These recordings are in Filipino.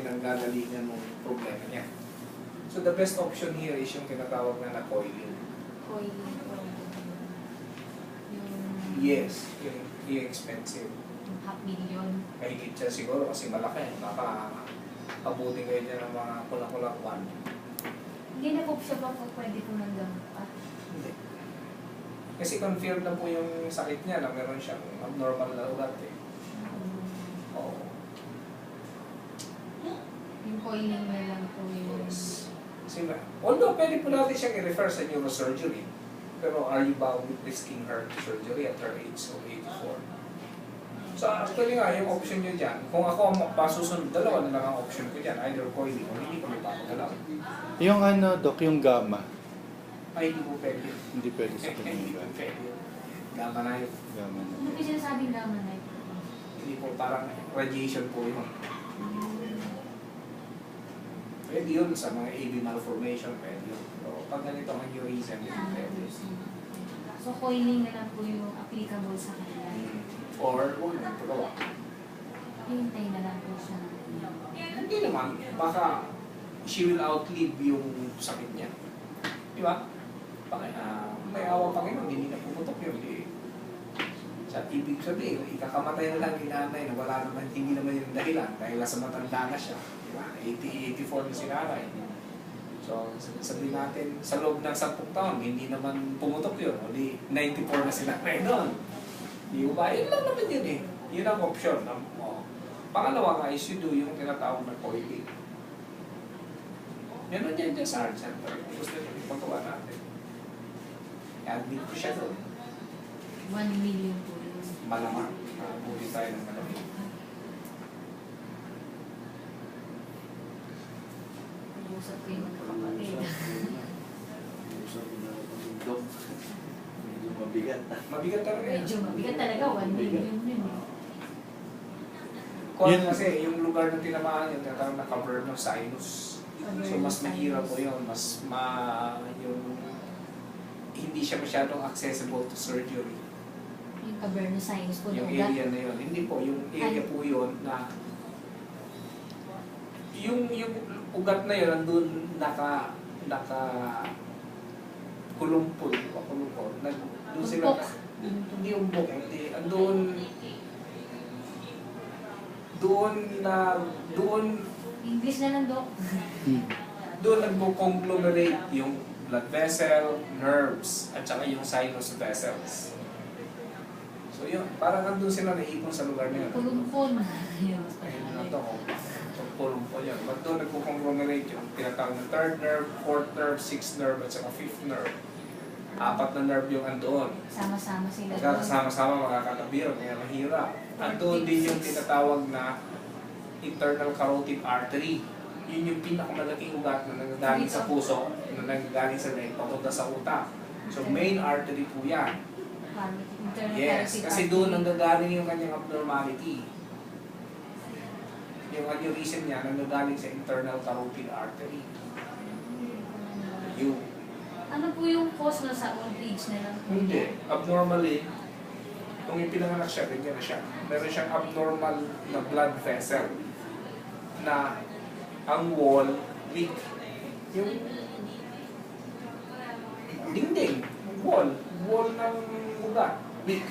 pinanggagalingan ng problema niya. So the best option here is yung tinatawag na coiling. Coiling. Yes, yung expensive. Yung $500,000. Mahigit siya siguro kasi malaki. Abutin kayo dyan ng mga kulang-kulang one. Hindi na po siya ba pwede po ng gamot pa? Hindi. Kasi confirmed na po yung sakit niya na meron siyang abnormal na ugat eh. Oo. Yung coiling na lang po yung... Yes. Although pwede po natin siyang i-refer sa neurosurgery, pero are you bound with risking her surgery at her age, so 84? So actually nga, yung option nyo dyan, kung ako ang pasusunod, dalawa na lang ang option ko dyan, either coiling o hindi ko mapapagalaw. Yung ano, Doc, yung gamma. Ay, hindi po pwede. Hindi pwede sa Hindi po kanila. pwede. Gamma knife. Gamma Ano na. po sinasabing gamma knife? Hindi po, parang radiation po yun. Pwede yun sa mga AV malformation, pwede yun. So, pag ganito ang aneurysm, yun pwede. So coiling na lang po yung applicable sa kanila. Or, huwag na pagawa. Hintay na lang po siya. Hindi naman, baka she will outlive yung sakit niya. Di ba? Baka may awa Panginoon, hindi na pumutok yun. Sa ibig sabihin, ikakamatay na lang yung nanay na wala naman, hindi naman yung dahilan dahil sa matanda na siya. Di ba? 84 na si nanay. So, sabihin natin, sa loob ng 10 taon, hindi naman pumutok yun. O di, 94 na si nanay doon. Di ba? Yun lang naman yun eh. Yun ang option. Pangalawa nga is you do yung tinatawag na coiling. Yan na dyan sa Heart Center. Gusto nyo ipagawa natin. I-admit ko siya doon. 1 million po yun. Malamang. Buti tayo ng malamang. Usap ko yung magkakapatid. Usap ko na ng dog. Medyo mabigat. Mabigat talaga yan. Medyo mabigat talaga, 1 million yun eh. Kung kasi yung lugar na tinamaan yun, tinatawag na cover ng sinus. So mas mahirap po yun. Yung hindi siya masyadong accessible to surgery. Yung cavernous sinus po. Yung area na yun. Hindi po, yung area po yun na yung ugat na yun, nandun kulumpol. Doon sila, hindi umbok, hindi. Doon English na lang, Dok. doon nagpo-conglomerate yung blood vessel, nerves, at saka yung sinus vessels. So yun, parang nandun sila naipon sa lugar na yun. Pulumpon. Ayun na ito, pulong po yun. But doon nagpo-conglomerate yung tinatawag na 3rd nerve, 4th nerve, 6th nerve, at saka 5th nerve. 4 na nerve yung andoon. Sama-sama sila. Magkakasama-sama, makakatabi yun, kaya mahirap. Andoon din yung tinatawag na internal carotid artery. Yun yung pinakamalaking ugat na nanggagaling sa puso, na nanggagaling sa leg, papunta sa utak. So main artery po yan. Yes, kasi doon nanggagaling yung kanyang abnormality. Yung aneurysm niya nanggagaling sa internal carotid artery. Yung Ano po yung cause na sa old age na lang? hindi. Abnormally, kung ipinanganak siya, ganyan na siya. Meron siyang abnormal na blood vessel na ang wall weak. Yung dingding, wall ng ugat, weak.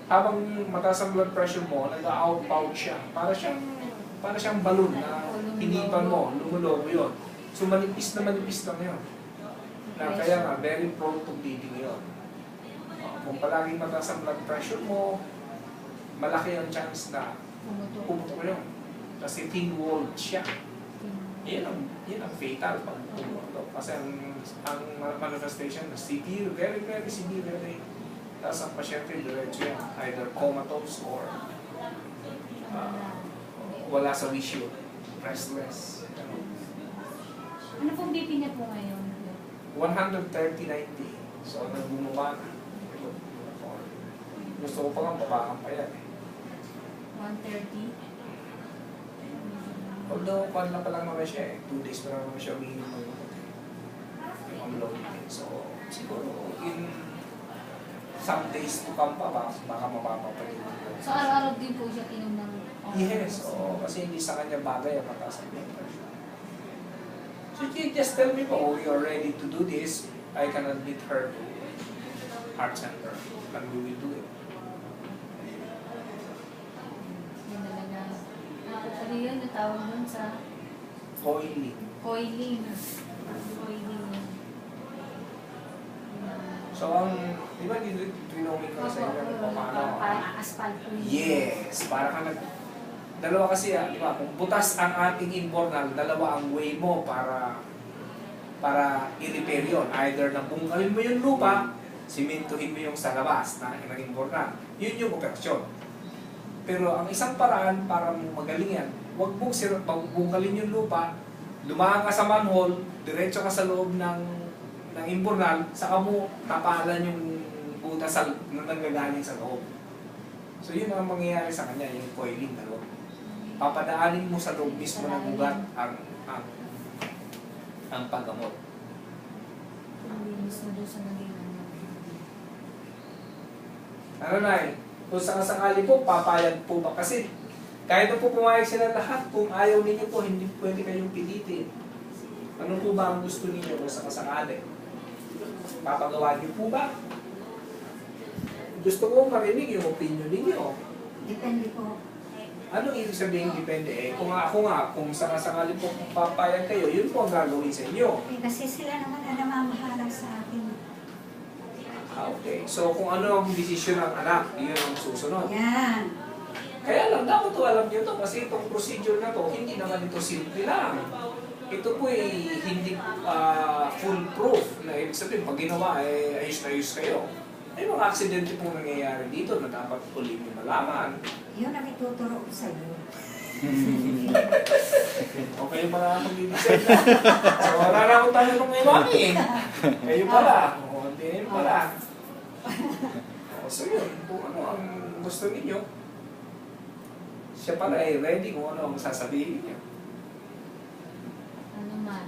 Habang mataas ang blood pressure mo, nag-outpout siya. Para siyang balon na hinipan mo, lumulobo yun. So manipis lang yun. Na kaya nga, very prone to bleeding yun. Kung palaging mataas ang blood pressure mo, malaki ang chance na pumutok yun. Kasi thin-walled siya. Yan ang fatal pag pumutok. Kasi ang manifestation na severe, very, very severe. Tapos ang pasyente, diretso yan. Either comatose or wala sa wisyo. Restless. Ano pong BP niya po ngayon? 130-90. So, nagbumuka na. Gusto ko pa nga, babakang pa yan eh. 130? Although, kwan lang pa lang naman siya eh. 2 days pa lang naman siya umiinom ng yung amlodipine. So, siguro, in some days to come pa, baka mapapapalitan. So araw-araw din po siya inom ng Yes, oo, kasi hindi sa kanya bagay ang mataas ang blood pressure. So you just tell me po, oh, you're ready to do this, I can admit her to heart center, and we will do it. Yun talaga. Ano yun, natawag nun sa Coiling. coiling. Coiling. So di ba tinawag ko sa inyo kung paano? Parang asphalt po yun. Yes, para ka dalawa kasi di ba, kung butas ang ating imbornal, dalawa ang way mo para i-repair yun. Either na bungkalin mo yung lupa, simentuhin mo yung sa labas na imbornal. Yun yung operasyon. Pero ang isang paraan para magaling yan, huwag mong bungkalin yung lupa, dumaan ka sa manhole, diretso ka sa loob ng imbornal, saka mo tapalan yung butas na nanggagaling sa loob. So yun ang mangyayari sa kanya, yung coiling na loob. Papadaanin mo sa loob mismo ng ugat ang paggamot. Hindi mismo doon sa naging Ano na kung sakasakali po, papayag po ba? Kasi kahit na po pumayag sila lahat, kung ayaw ninyo po, hindi pwede kayong pilitin. Ano po ba ang gusto ninyo kung sakasakali? Papagawa niyo po ba? Gusto ko marinig yung opinion ninyo. Depende po. Ano ibig sabihin depende? Kung kung sakasakali po kung papayag kayo, yun po ang gagawin sa inyo. Kasi sila naman ang namamahalang sa akin. Okay. So kung ano ang desisyon ng anak, yun ang susunod. Yan. Kaya lang, dapat to alam nyo to kasi itong procedure na to, hindi naman ito simple lang. Ito po ay hindi foolproof na ibig sabihin, pag ginawa ay ayos na ayos kayo. May mga aksidente pong nangyayari dito na dapat uli nyo malaman. Yun ang ituturo ko sa iyo. Okay pala akong bibigyan na. So wala na akong tanong kay Mami. Kayo pala. O, hindi pala. So yun, kung ano ang gusto ninyo, siya pala ay ready kung ano ang sasabihin niya. ano man.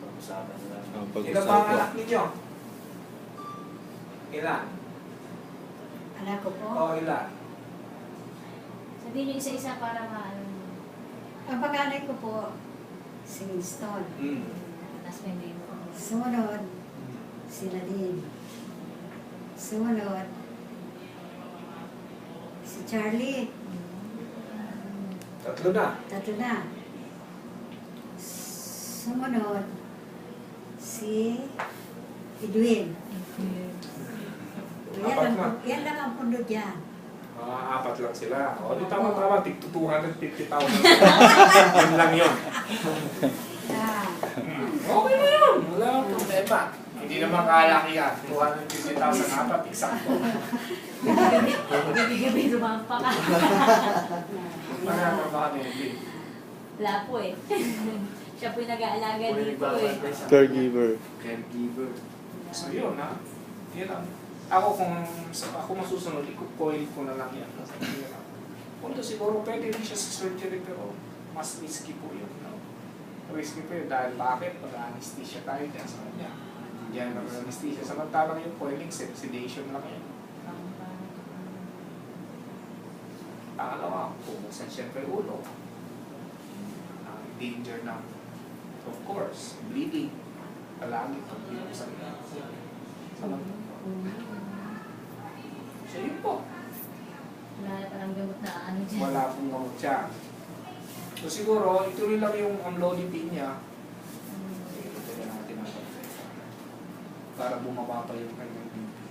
Pag-usapan nila. Ilan pa ang anak ninyo? Ilan? Anak ko po. O ilan? Sabihin niyo isa-isa para maano. Ang panganay ko po, si Winston. Tapos may name ko. Sumunod, si Nadine. Sumunod, si Charlie. Tatlo na. Tatlo na. Sumunod, si Edwin. Apat na. Yan lang ang pundo dyan. Apat lang sila. O, di tama-tama. Tig 250,000. Yun lang yun. Ah, Okay na yun. Wala akong problema. Hindi naman kalaki yan. 250,000 apat. Eksakto. Gabi-gabi lumampa ka. Marami ba kami? Wala po eh. Siya po yung nag-aalaga Kung dito eh. nagbabantay sa Caregiver. caregiver. So yun ha. Yun lang. Ako ako masusunod, i-coil ko na lang yan. Although siguro pwede rin siya sa surgery pero mas risky po yun. No? Risky po yun dahil bakit? Pag-anesthesia tayo dyan sa kanya. General anesthesia. Samantalang yung coiling, sedation lang yan. Pangalawa, pumusan siyempre ulo. Danger ng, of course, bleeding. Palagi pag pinusan niya. So yun po. Wala na parang gamot na ano dyan. Wala pong gamot siya. So siguro, ituloy lang yung amlodipine niya. Ito na natin ang para bumaba pa yung kanyang BP.